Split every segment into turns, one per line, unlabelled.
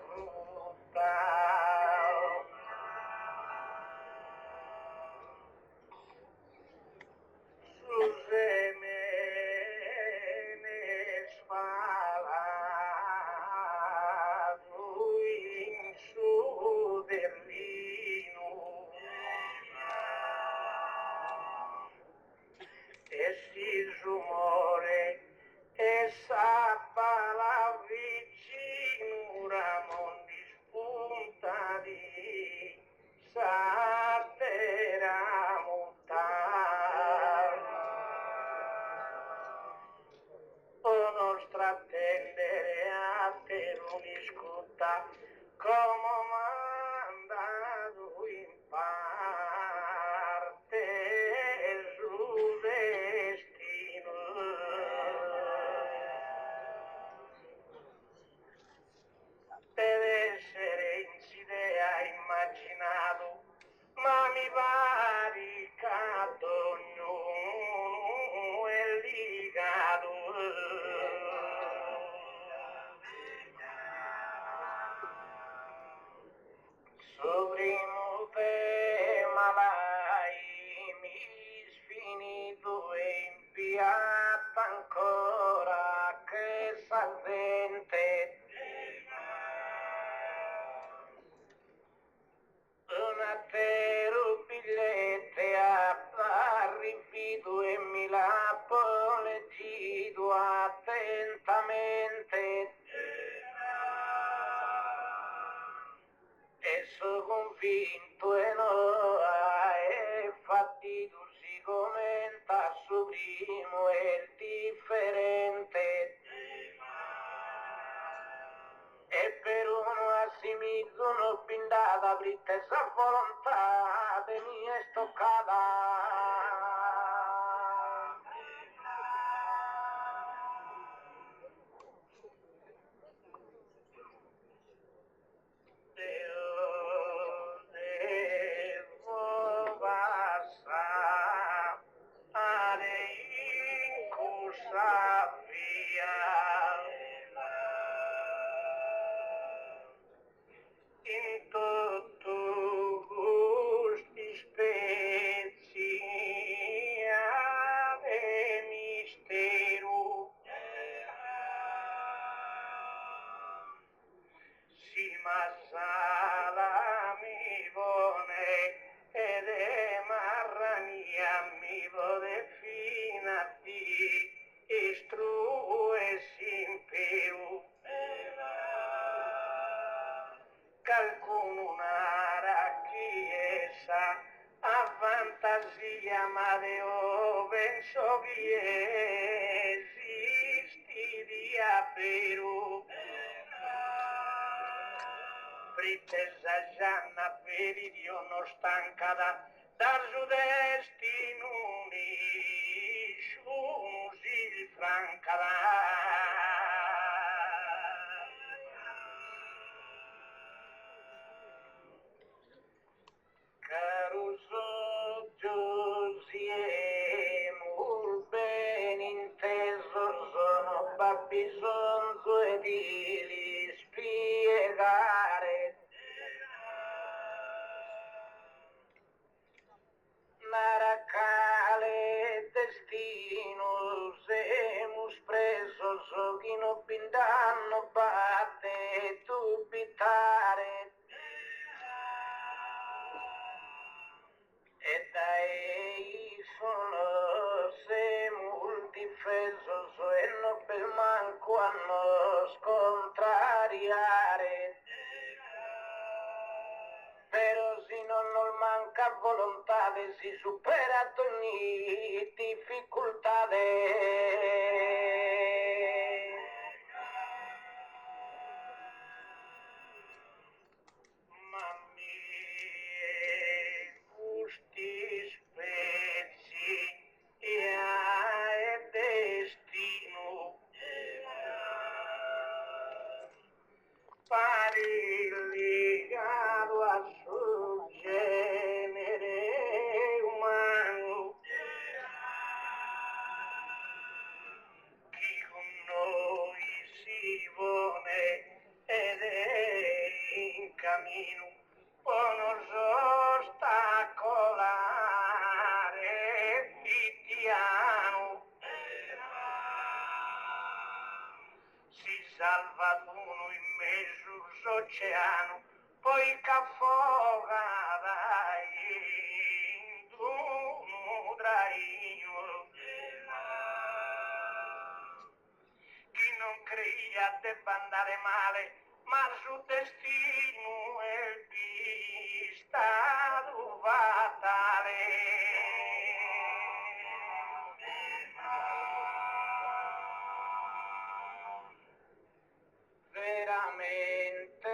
frutta. Su semene spalato in su terreno e si rumore e s'appala vicino Ramondi spuntati s'attera montare o nostra attendere a te l'uniscutta come mandato in parte sul destino. Deve essere insidea immaginato, ma mi pare che ognuno è legato. Sul primo tema l'hai misfinito e impiatta ancora che s'avvente. Un intero bigliette arrivito e mi l'ha leggito attentamente e sono convinto e no è fattito si commenta su primo e differente e per uno assimilzo non pindata britta sa volontà de mia stoccata. Devo passare in corsa via in tutto questi spezzi ave mistero si massala mi pone ed è marrania mi pone fino a ti istru e simperu qualcuno un'ara chiesa a fantasia ma io penso che esisti di Aperu Princesa Gianna per Dio non stanca da suo destino unisci franca caro Giosiemo ben inteso sono babbisonzo e di spiegare Maracale destino semus preso so chi non pindanno batte tu bitare e dai sono semus difeso so e non per manco a nos contrariare però se non manca volontà si supera ogni difficoltà mammi gusti spezzi e destino pari legato a suo genere umano chi con noi si pone ed è cammino, poi non so ostacolare, Titiano. Si salva uno in mezzo all'oceano, poi c'affoga dai, tu traino. Chi non creia debba andare male, ma il suo destino è di stato fatale. Veramente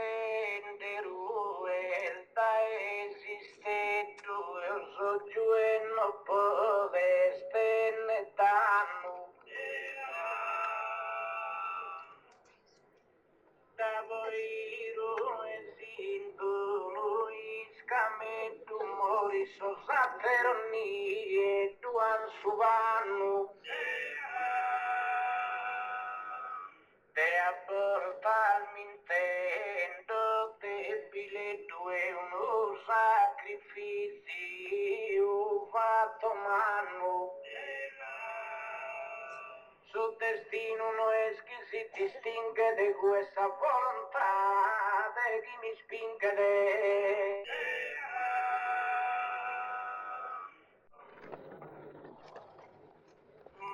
in deruelta esiste due so giù e non poteste ne danno da voi esindo iscametto mori so saperoni e duan suvanno te apportarmi intendo debile due uno sacrificio fatto mano suo destino non è che si distingue di questa volontà di chi mi spinge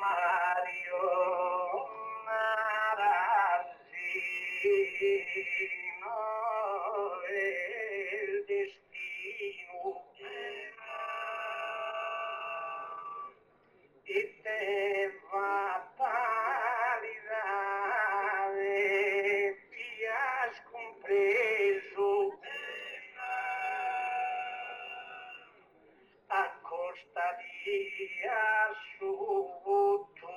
Mario Marazzino il destino e te va validare ti has compreso a costa di assoluto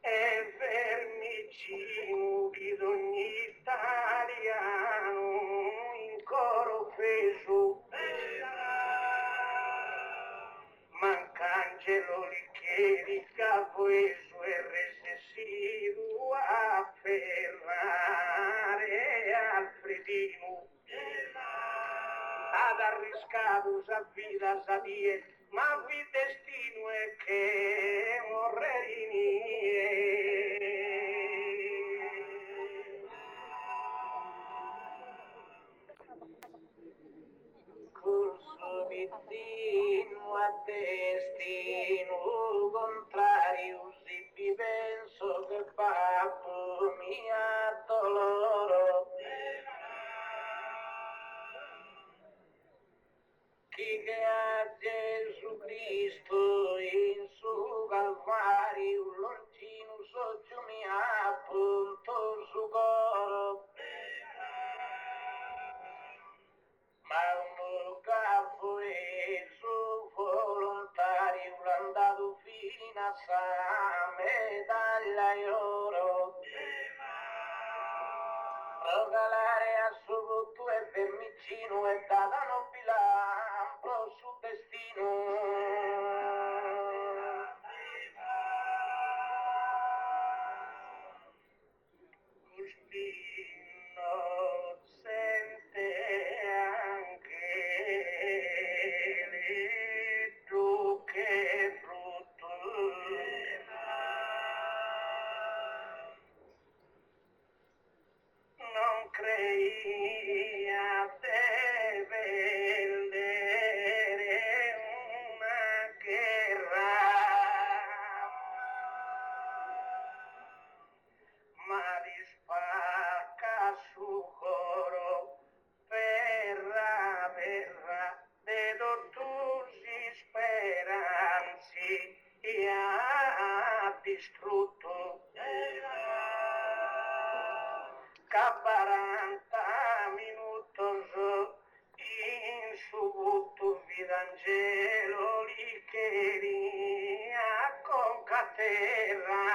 e vermicino di ogni italiano in coro feso mancangelo che ricavoeso e recessivo a ferrare Alfredino ad arriscados a vida sabie, ma vi destino è che morrerini. Corso vicino a destino contrario, si vi penso che babbo mia doloro. Chi che a Gesù Cristo in su Calvario lontino soggio mi appunto su coro ma un capo e su volontario andato fino a sa medaglia e oro regalare a suo volto e vermicino e data nobilampo su destino innocente anche tu che frutto non creia de vendere una guerra ma li spacca su coro verrà de dottusi speranzi e ha distrutto ca 40 minutos in subutto vidangelo li queria concaterra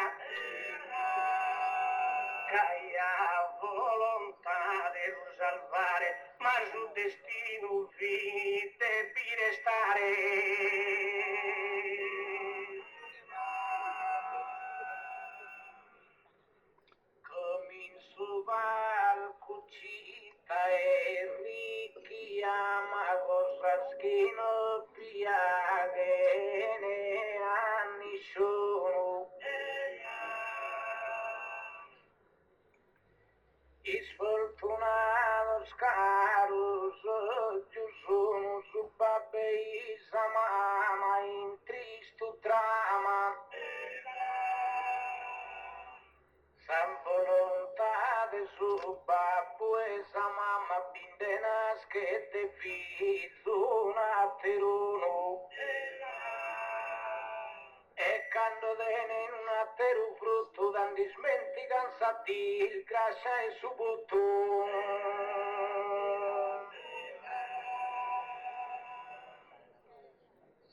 caia volontà di salvare ma su destino vi devi restare comincio al cucito ricchi ama cosas che non piacciono a nessuno. I sfortunados caros oggi sono su babbe e sa mamma in tristo trama. Sa volontà de su babbo e sa mamma bindenas che te figlio un atteruno. E quando tenen un atteru frutto dan dismentican satir grassa e su butto.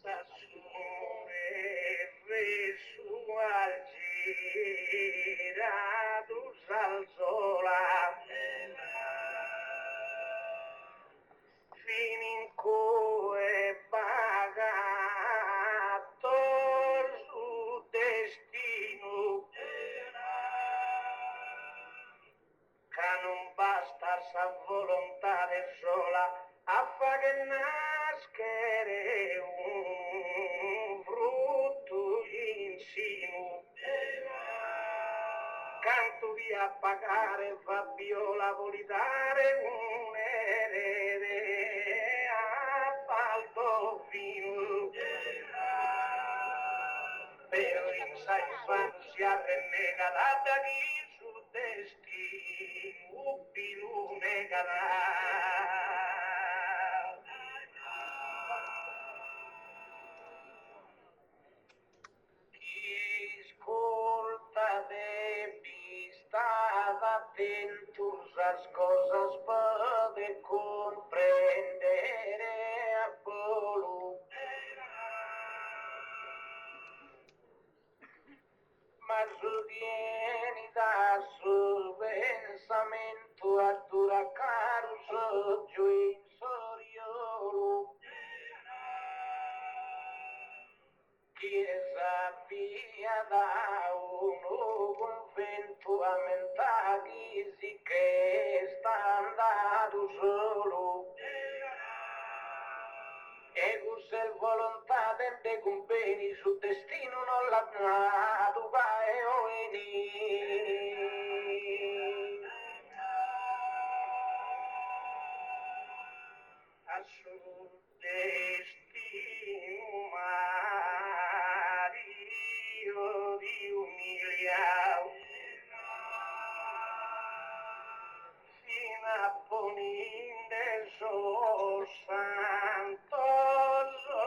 Sassure resu al giratus al sola. Finincoe pagato su destino che non basta sa volontà del sola a fa che nascere un frutto insinuo. Canto via a pagare Fabiola volitare un erede a Baldovino. Però in sa infanzia renega da chi su destino più negata. Ascolta de vista atentos as cosas pode comprendere a volo. Mas vieni da su pensamento a dura caro soggio in soriolo. Chiesa via da uno convento a mentaghi che sta andato solo. Ego se volontà del compagni su destino non l'ha dato va e oini. A su destino Mario di umilia fino a poninde so santo so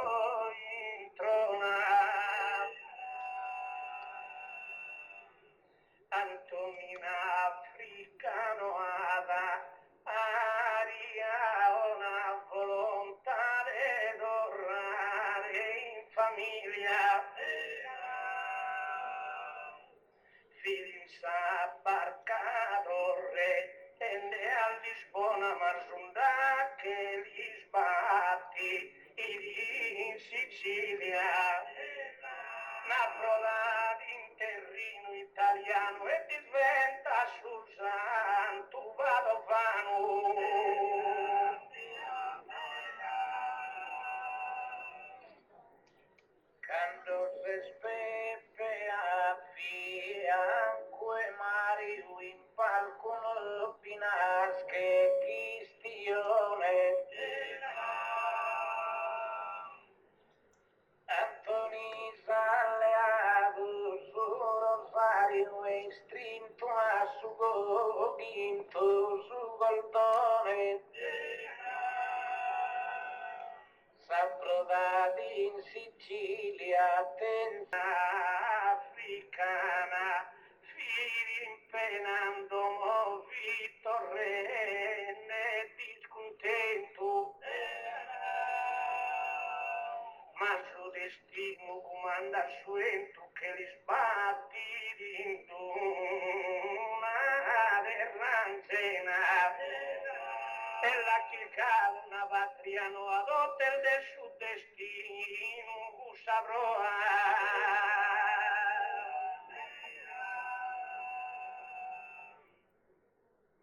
introna Antonina africano ada aria una volontà di tornare in famiglia. Figli sa barcato re tende a Lisbona marzunda che li sbatti in Sicilia. Naproda in terrino italiano e diventa sul santo vadovano. Quando se spepe a fianco e Mario in palco non pinas che chistione. Antonisa alleato su rosario e strinto a su goginto su goldone. S'approdati in Sicilia, tenda africana, fili impenando movito renne discontento. Ma su destino comanda suento che li sbatti in una ranzena e la chilcada una patriano ad hotel del suo destino saprò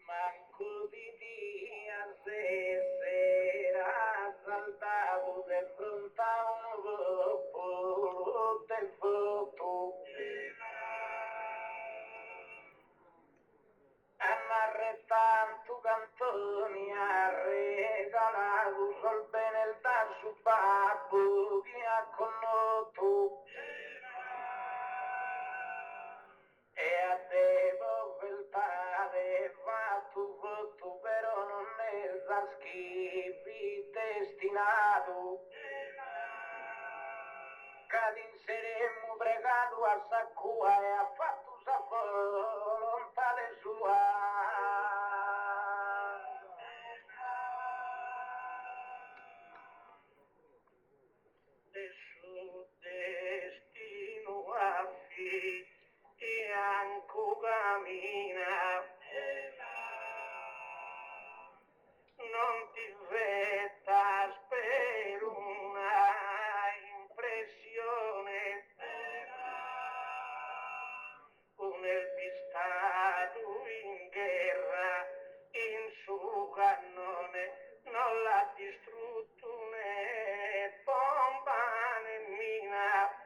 manco día se será saltado de pronto a un grupo de foto. Amarretan tu cantoni ha regalato sol bene da su babbo che ha connoto e a devo veltare fatto voto però non è da schifi destinato che inseremmo pregato a Saccua e ha fatto sa volontà sua. De su destino affi e anco cammina non ti vetta per una impressione un elpistato in guerra in su cannone non l'ha distrutto né bomba né mina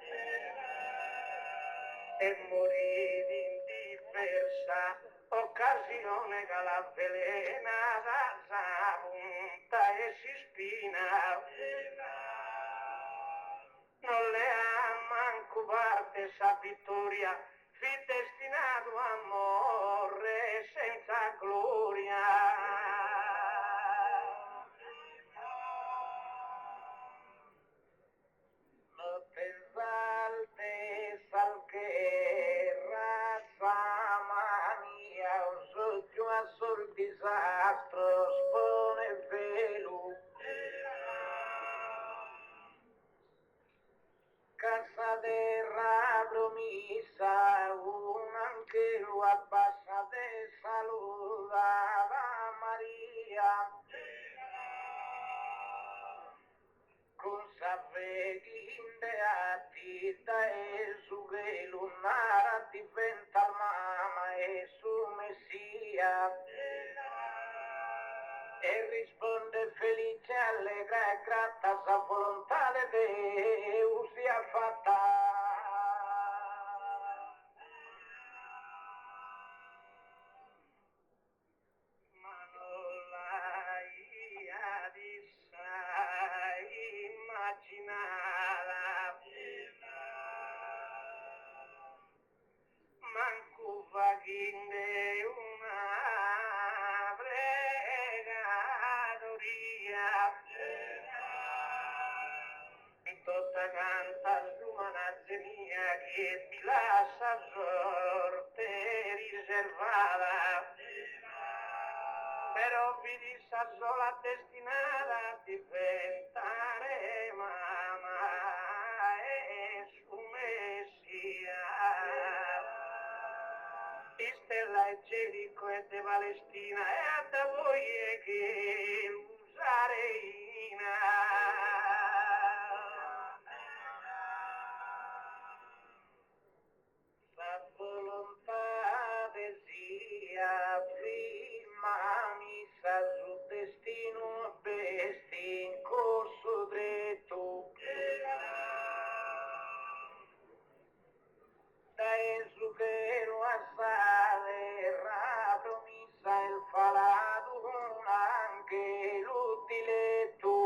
e morì in diversa occasione che la velena da punta e si spina non le ha manco parte sa vittoria fi destinato a morre senza gloria notte valte salche razza mania osocchio a sol disastro spone velo casa terra promessa un angelo abbassa de saluda la Maria cosa vedi in beati da Esu che lunara diventa mamma e su Messia e risponde felice, allegra e grata sa volontà di Dio sia fatta. Ma non l'hai immaginata manco vaghinde una pregatoria in tutta canta l'umanazze mia che ti lascia sorte riservata però vedi sa sola destinata a diventare mamma e su Messia Stella e Gerico e de Palestina e a da voi è che l'usareina la volontà de sia prima missa su destino besti in corso dritto da Gesù che lo assale ra promessa il falato anche l'utile tu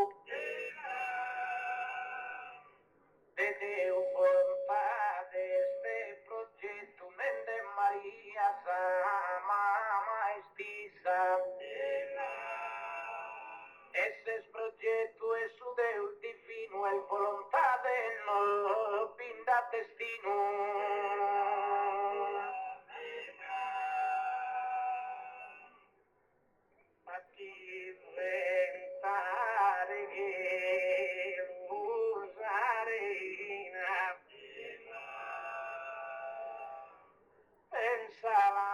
de Deo volontà este progetto mente Maria sa mamma estisa ese progetto è su Deo divino e volontà del no pinda destino a diventare che musarina pensava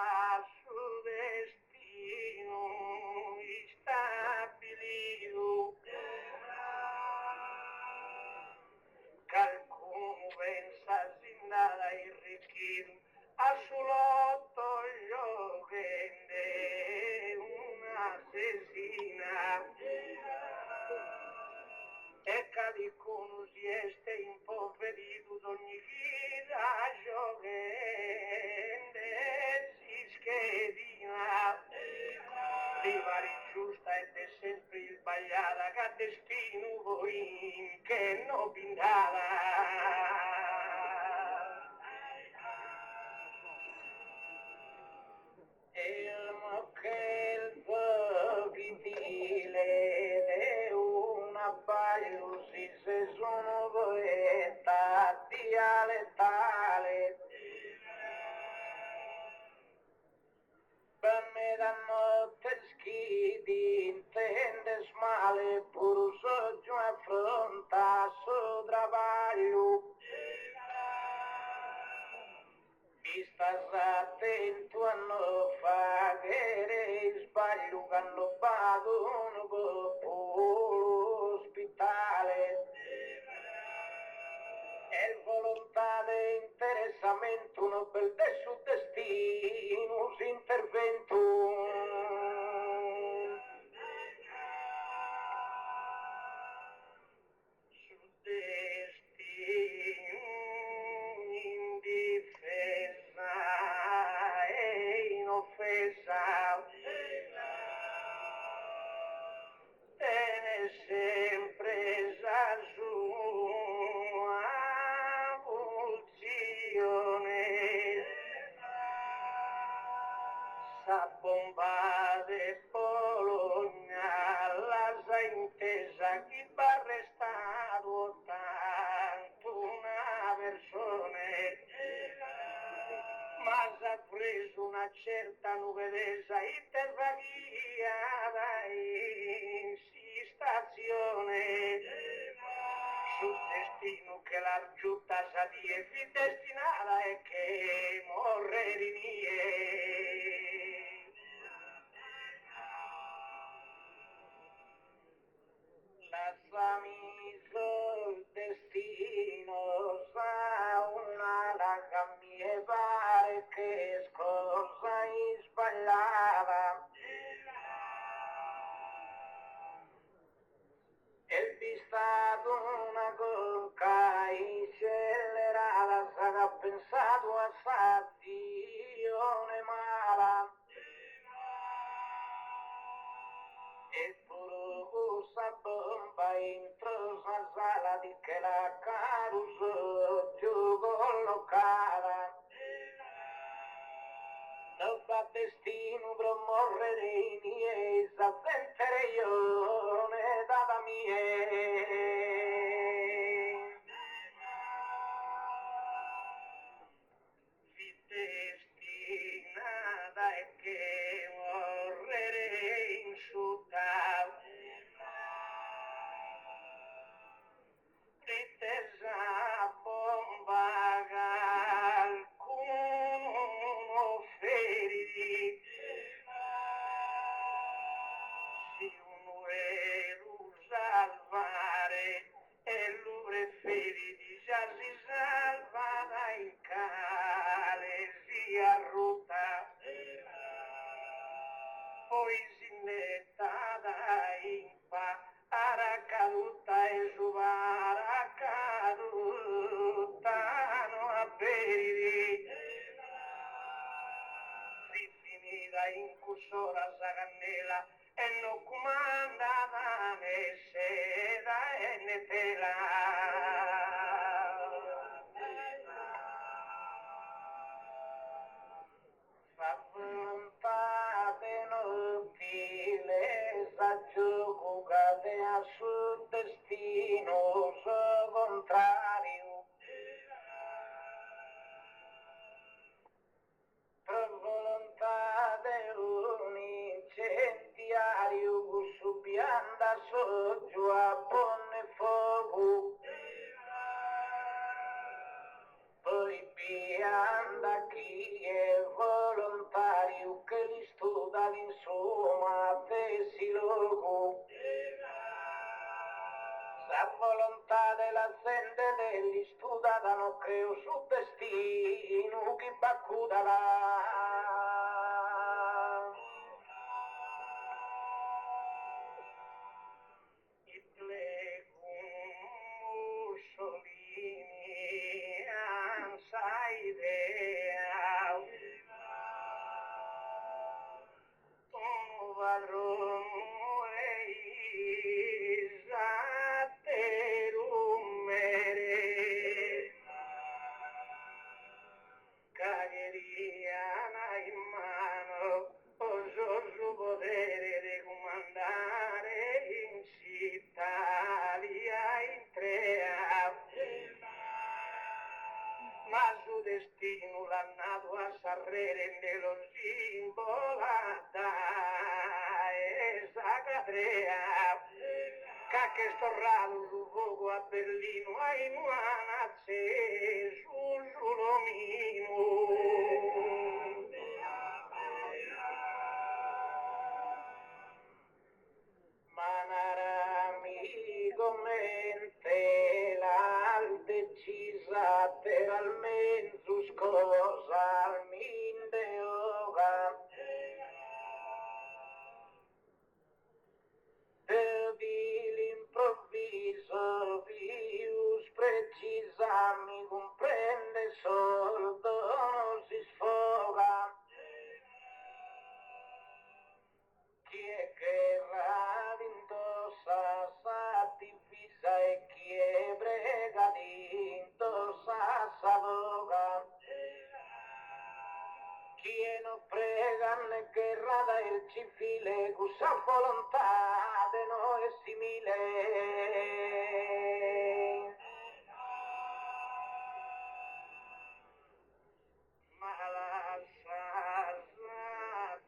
su destino stabilito qualcuno pensa sin nada irrichito a su lotto io vende una desina e qualcuno si este impoverito d'ogni vita giovente si schedina rivari giusta ed è sempre sbagliata che destino voi che non pintava. Il mochello vitile è un abbaglio si se sono poeta dialettale per me da notte schidi intendes male pur soggiù affronta suo travaglio mi stas attento a non fare sbaglio che hanno fatto un popolo ospitale e volontà di interessamento un bel su destino si intervento su destino in difesa e in offesa tiene sempre la sua funzione sa bomba de Bologna la sa intesa chi va arrestato tanto una persona ma s'ha preso una certa nuvedesa intervaghiata in stazione sul destino che la giutta sa di è fin destinata e che morrerie lasciami sul destino sa una raga mia pare che scorsa sbagliava e vistato una conca scellerata sarà pensato a stazione mala e pure questa bomba entro la sala di che la caruso giù collocata non fa destino per morrere i miei s'avventere io ne data mie si destinata e che morrere in città tesa bomba qualcuno feriti si uno ero salvare e l'ure feriti già si salva in cale si arruta poi si mettata in pa aracaduta e subara caduta no apperi si finita in cursora sa cannella e non comanda né seda e né tela fa volontà penutile sa gioco cade a suo destino suo contrario per volontà di un incendiario su pianta soggiù a ponne fuoco poi pianta chi è volontario che li studa insomma tesi loco la volontà della gente degli studano creo su destino chi baccudala andato a Sanremo nello simbolata esa cadrea che sto rado su fuoco a Berlino ai nuanazze sul Giulomino Manarami commente l'al decisa per almeno scosa al minde oga per di l'improvviso vius precisa mi comprende sordo non si sfoga chi è che indossa sa divisa e chi è brega di indossa sa doga chi è non prega né guerra da il civile cusa volontà de noi è simile ma la sa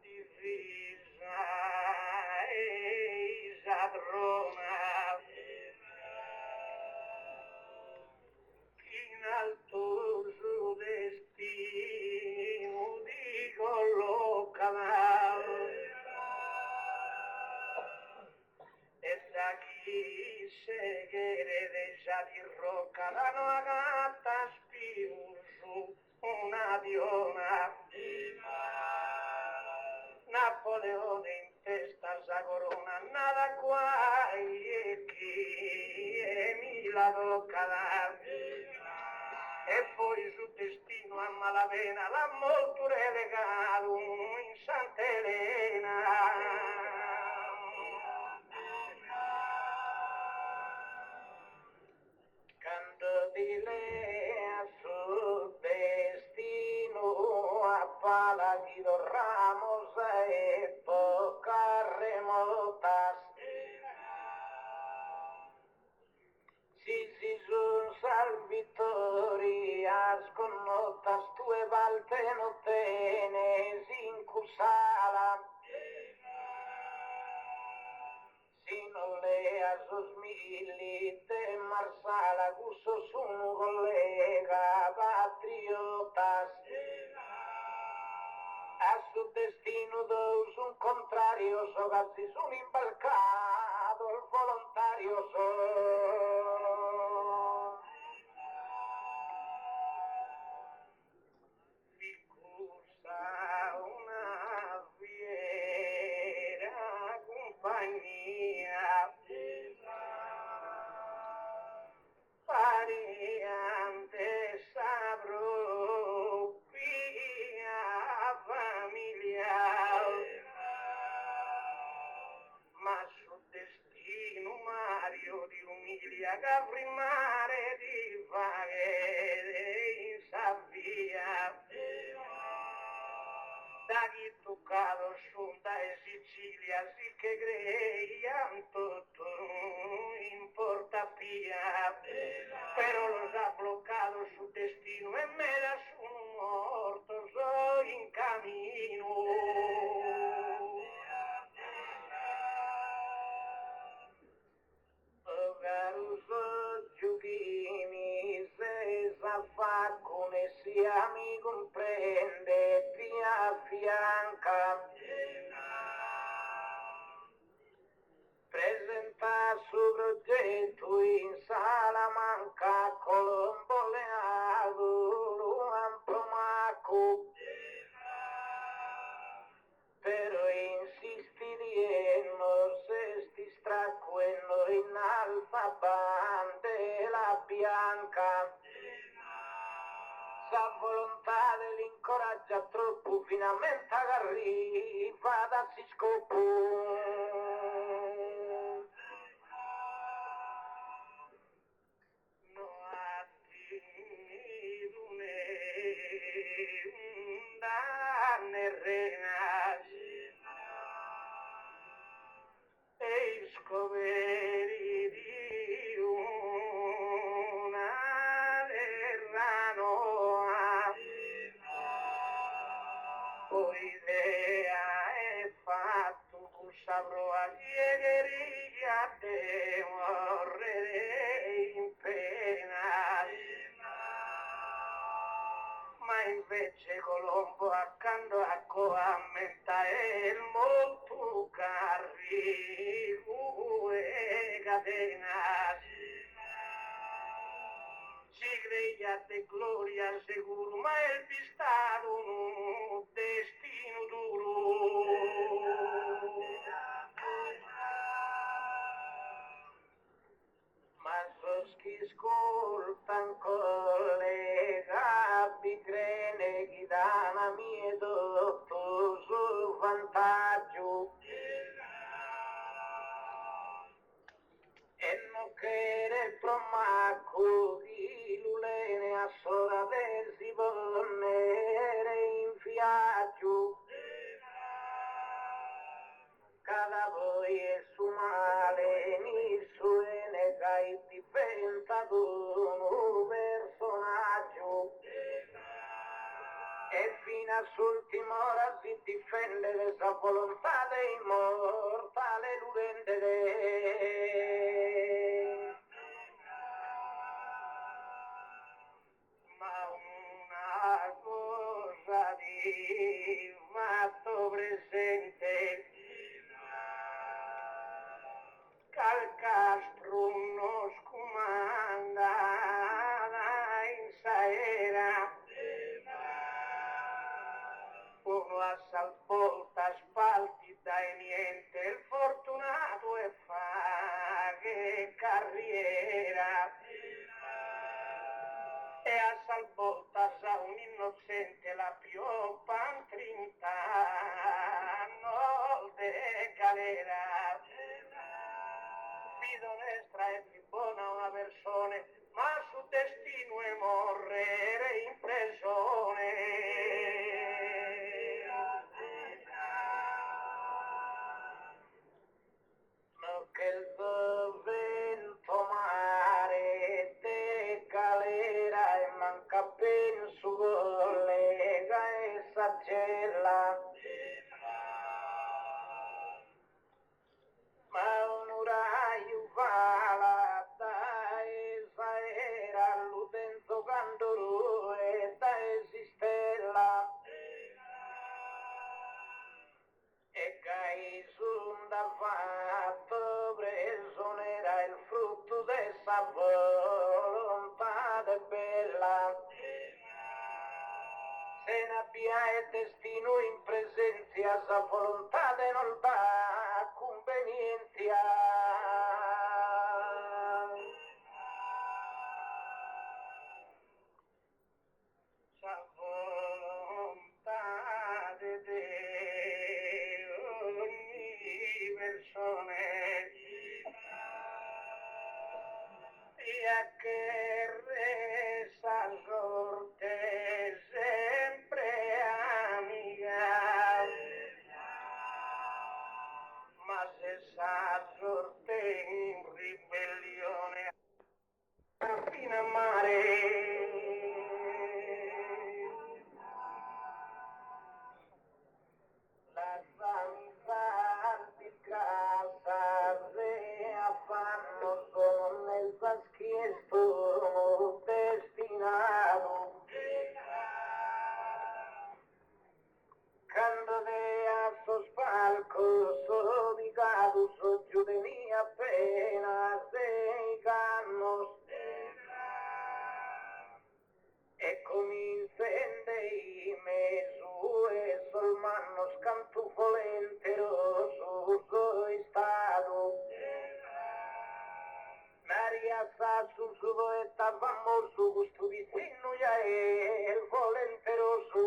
divisa e isadrona in alto su destino di colloca e da chi seghere deja di rocca la nuova gatta spiusu una diona Napoleone in testa sa corona nada guai e chi e mi la tocca e poi su destino a Malavena l'ha molto relegato in Santa Elena canto di lei a su destino a Palaghido Ramos e poca remotas si son salvitorias con notas tue valte no tenes incusala si non leas os mili de Marsala gusto un collega patriotas a su destino dos un contrario sogazzi un imbalcado el volontario mi cursa una fiera compagnia pariente sabro familiar ma su destino Mario di umilia Gavrimare di vaghe in Savia da chi toccato giunta e Sicilia sì che creian tutto in portapia però lo ha bloccato su destino e me la sono morto so in cammino Caruso giochini se sa fa come sia mi comprende via fianca presenta su progetto in Salamanca Colombo Leado Luan Promaco pero insisti dienno se sti stracquendo in alfa bandela bianca sa volontà dell'incoraggia troppo finalmente arriva da si scopo no attivo ne renas e scoveri di una terra nuova piegheria te morrere in pena. Ma invece Colombo accanto a commenta il molto carri e catena. Si creia de gloria sicuro, ma il pistato un destino duro. Ma chi ascoltan collega, vi crede chi dà una mia tutto sul vantaggio. E non che promacco di lulene a sola si ponere in viaggio. Cada voi è su male, ni su ene che diventa un personaggio. E fino all'ultima ora si difende la sua volontà di immortale l'urente. Ma una cosa di fatto presente, Calcastro non scomanda in saera, uno assalvolta spalti dai niente, il fortunato e fa che carriera. E assalvolta sa un innocente la pioppa in 30 anni de galera. Vida onestra e più buona una persona, ma su destino è morrere in prigione. No che il vento mare te galera e manca penso collega e saggella. Ma un uraio vala da era l'utenzo candoro e da esistella. E che son da fatto preso era il frutto dessa volontà de bella. Se ne abbia il destino in presenza, sa volontà de non da convenienza. Sa volontà de ogni persona. E a che resa sorte sempre amica, ma se sa sorte in ribellione fino a mare. La zanzara di casa se affanno sono nel paschiesto destinato. Quando de a sto spalco sono ubicato so giù di mia appena sei cannos. E comincia i mesue sul manno scantufolentero sul stato. Maria sa sul suo e stavamo su questo vicino ya è il volentero su.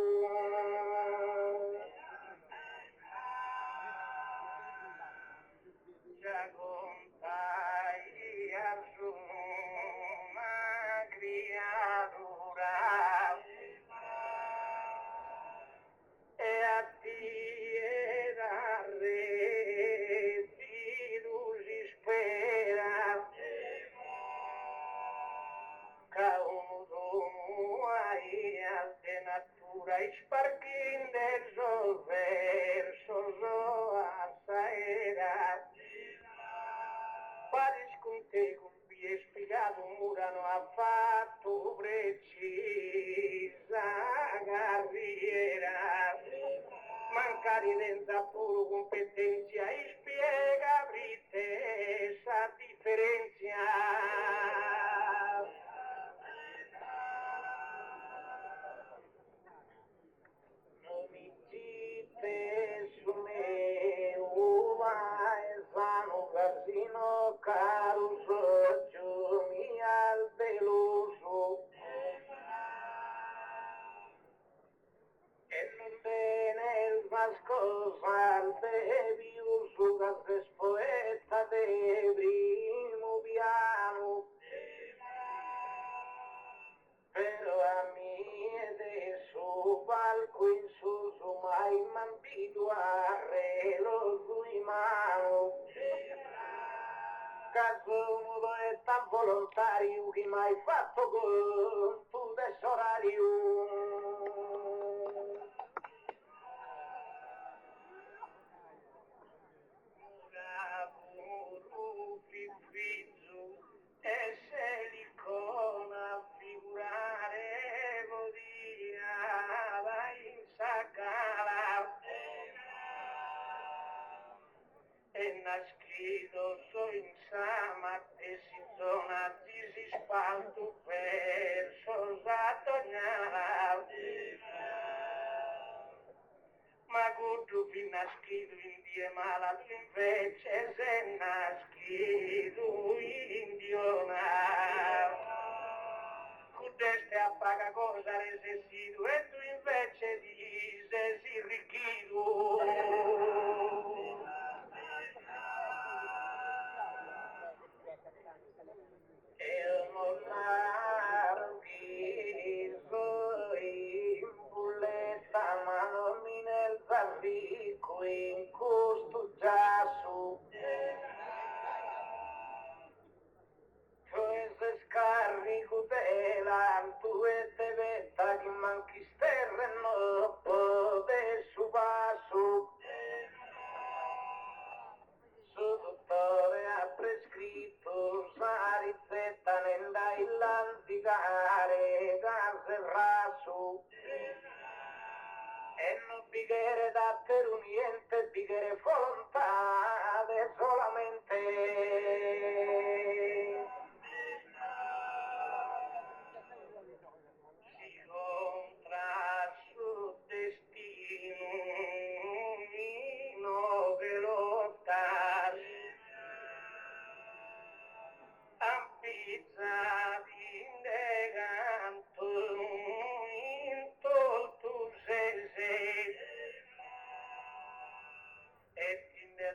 Ya contai a su una criatura. E a ti era re di luci spera, che uno ai a te natura e sparchi non ha fatto precisa carriera, mancare senza puro competenza e spiega te sa differenza. Non mi dite su me, ma è sano casino caro socio mi al deluso. E non bene il vasco salte viuso che poeta de primo piano. Però a me adesso palco in su mai mambito a re lo sui mano. Caso uno è tan volontario che mai fatto con tu tesorario. E se l'icona figurare podia va in sacala e nascido so in sama e si zona di si spalto verso Satognala ma guardo fin nascido in die malato invece se nascido in diona cudeste appaga cosa resesido e tu invece dice si richido e non in bulletta ma non mi nel zarrico in costo già su cioè se scarico della tue tevetta che manchi sterreno pode su passo su dottore ha prescritto la ricetta nella illanticare da serrasso e non bighere da per un niente bighere volontà solamente si contra su destino che lotta ampizzati in decanto in tutto se e in da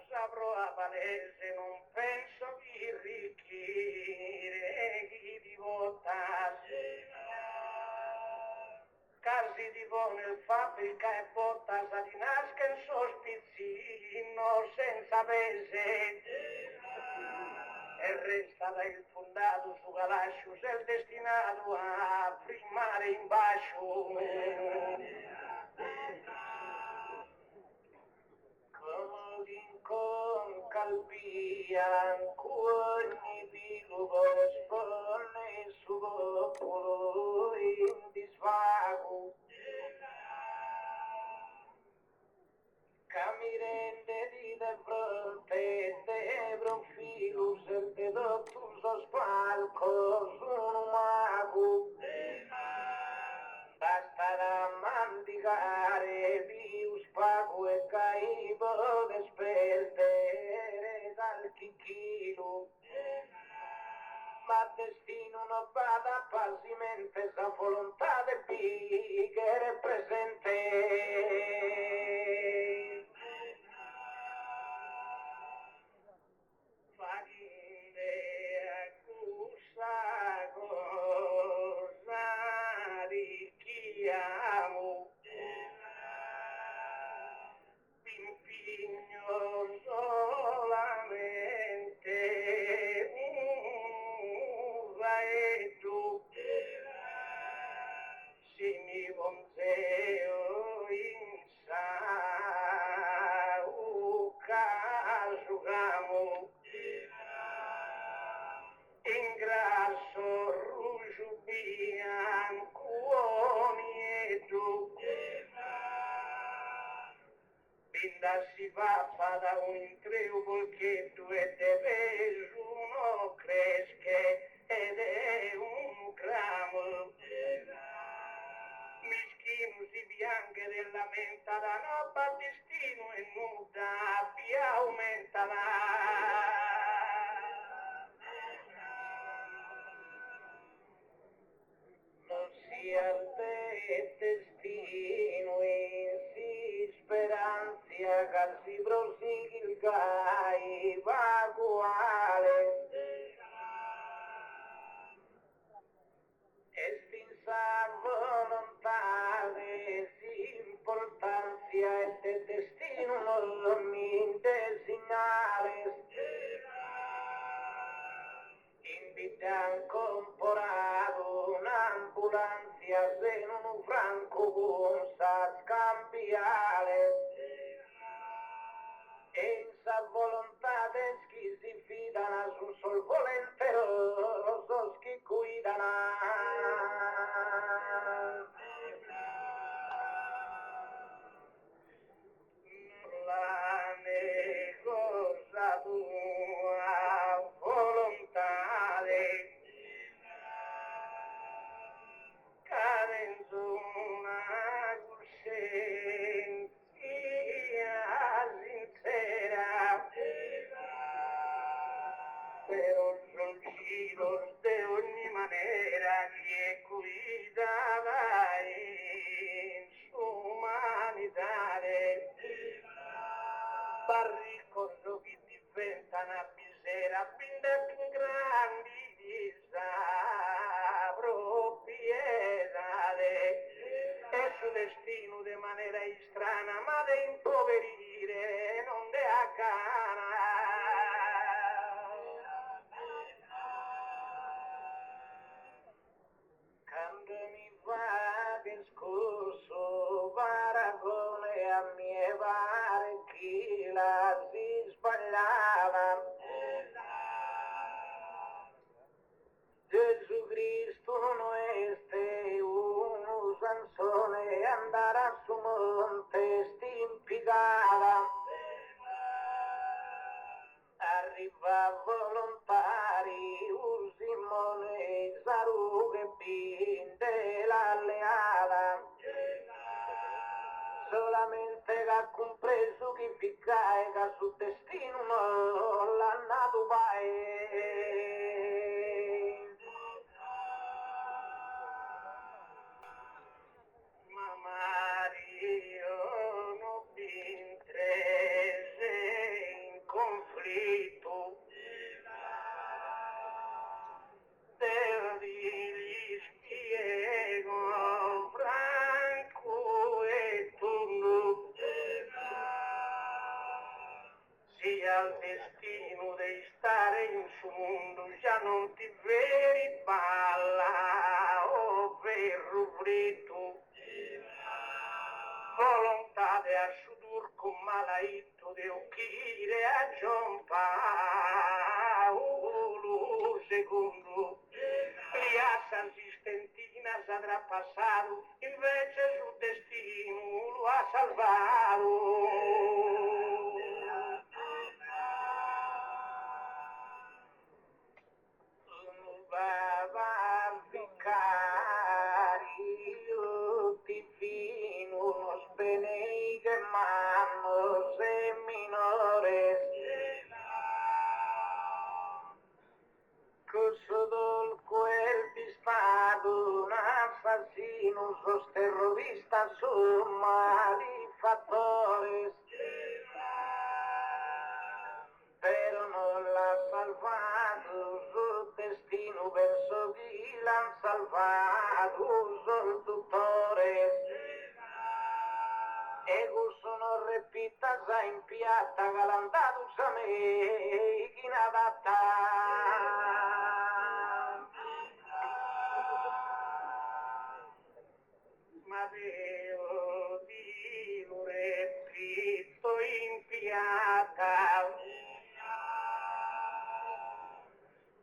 saprò a palese non penso che ricchire chi di votasse casi di buone fabbrica e porta sa di nasca il sospizzino senza pese e resta da il fondato su galascio se il destinato a primare in bacio come con calbia ogni vilugo spone su popolo in disvago camirende di de fronte de profilo se te do tu so spalco sono mago basta da mandicare più spago e caibo desperdere dal chicchino ma destino non vada pazimente sa volontà del bighere presente fagine accusa cosa richiamo impigno solamente un vaetto si mi conseo in sa si va da un intreu perché due deve uno cresce ed è un gramo. Mischino si bianche della menta da nobba destino e nuda via aumenta non sia te destino e si speranzia che si prosighi il gai va uguale e senza volontà si importanzia e te destino non mi designare invitan comporato un'ambulanza se non un franco con sa scambiare e in sa volontà de chi si fidano su sol volenteroso chi guidano la cosa tua volontà cadenzo una coscienza sincera pero son giros de ogni manera che guidava in su umanità barricoso che diventa una misera pinda più grandi di proprietà e su destino di maniera strana ma de impoverire non de a gana quando mi va discorso paragone a mie pare chi la si sbagliava Gesù Cristo non è un Sansone andare a su monte stimpicava arriva volontari un Simone Saru che pinte l'alleata solamente che ha compreso chi ficca e che sul destino non l'ha nato ma Mario non intrese in conflitto gli spiego franco e tu sia il destino di stare in su mondo già non ti veri balla o verro fritto volontà di asciudur con malaito di occhire a John Paolo secondo a San Sistentina s'avrà passato invece sul destino lo ha salvato va vicario divino uno spenei che manno se minore sotto quel bispato un assassino sos terrorista su malifatore però non l'ha salvato sul destino verso chi l'han salvato sul dottore e questo non repita sa in piatta che l'ha dato a me chi ne adatta Matteo di repito in piatta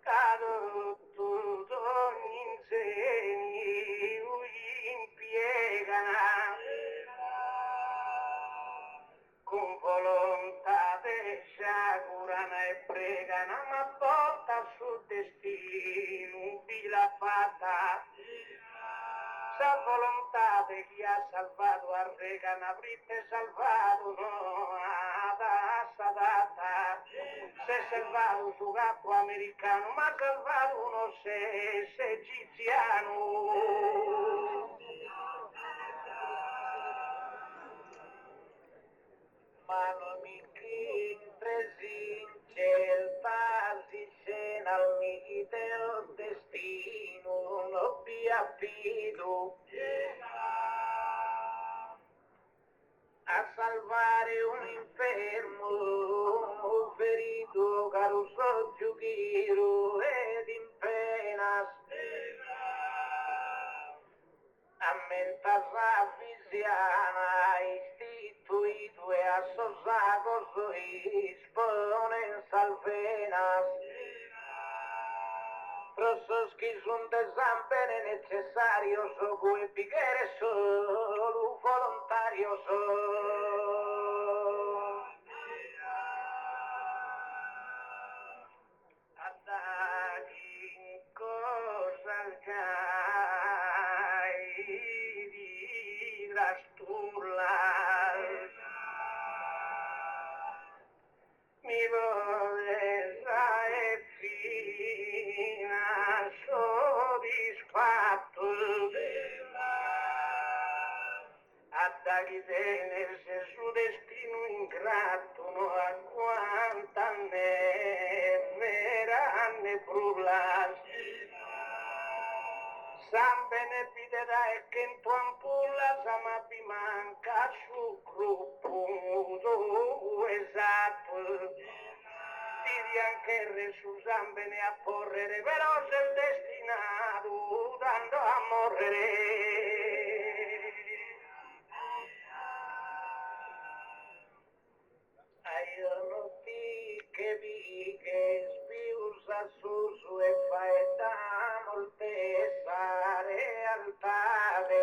cado tutto ogni insegni impiegano con volontà augurano e pregano, ma porta sul destino, vila fatta. Sa volontà di chi ha salvato a Reagan, avrete salvato no, ad Assadata. Se salvato su capo americano, ma salvato uno se egiziano. Ma non mi presince il pasice al mi del destino, non vi affido a salvare un infermo, un ferito, caro soggiughiro ed in pena. Ammenta ravvisiana, istituito e assosato sui spone salvenas. Rosso schizun de zampene necessario so cui pichere solo volontario so. Adaghi cosa c'hai di rastullare? Mi voleva e fina soddisfatto Adaghi tenersi su destino ingrato no a quanta ne brulas Sambe ne pidera e che in tua ampulla sama vi manca su gruppo esatto Diri anche il re su zambe ne a porrere però se il destinato dando a morrere io non ti che vi che spiusa su e fai da moltezza realtare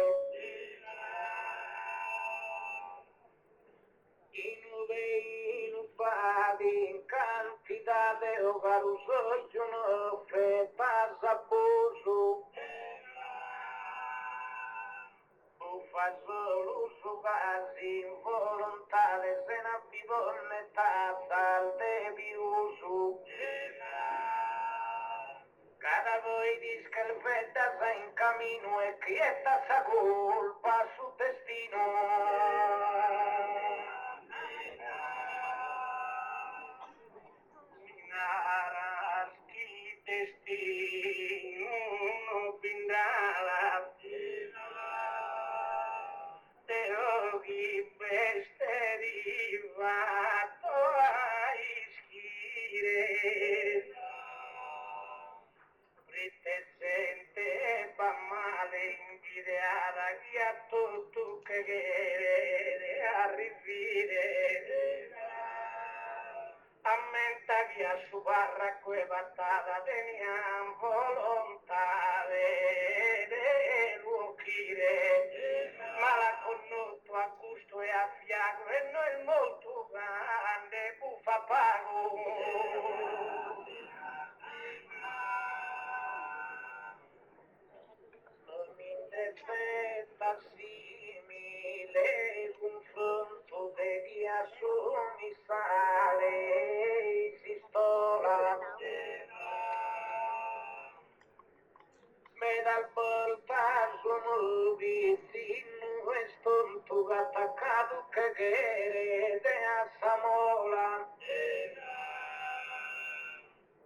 in fadi in quantità o caruso giuno fe passa busu fa solo su casi involontari se ne avvivonne tazza al debiuso cada voi di scalfetta sa in cammino e quieta sa colpa su destino Minaraschi destino bindala Teogi beste rivato a ischire Brite gente va male invidiata chi a tutto che chiede arrivire ammenta chi a su barra que battata teniam volontà de l'uochire ma la connotto a gusto e a fiato e noi molto grande buffa pago non mi interpreta simile confronto de chi assumi sale si stola me dal portato movizino e stonto attaccato che de a Samola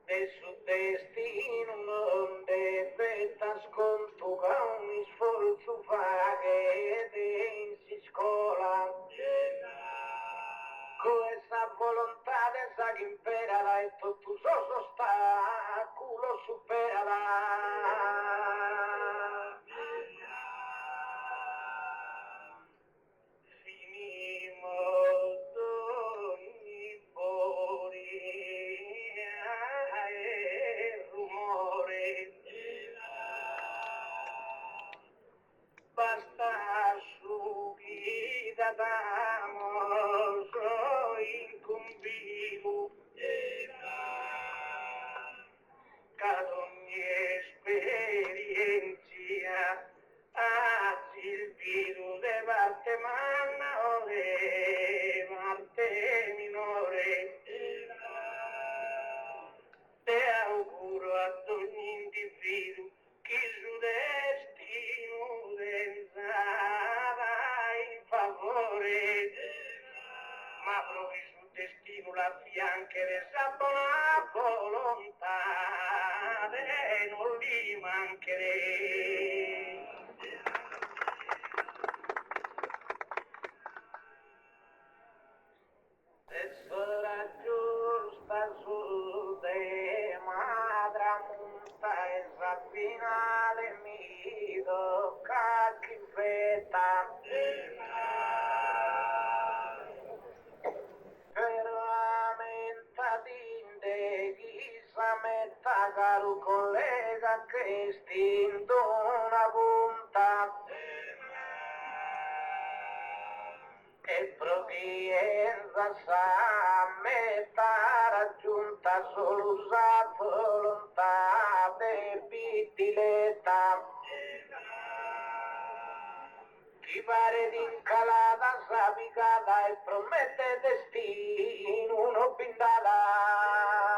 e su destino non deve sconto che un sforzo fa che si scola questa volontà de sa che imperala e tutto so ostacolo superala finimos ogni boria e rumore basta subida damos incumbido volontà non li mancherei. E sarà giusta sul de madra munta e sa finale mi tocca chi feta. Veramente chissà metta caro collega che stinto una punta e provvienza sa metta raggiunta solo usa volontà de pitiletta. Chi pare d'incalata sa picata e promette destino uno pindala.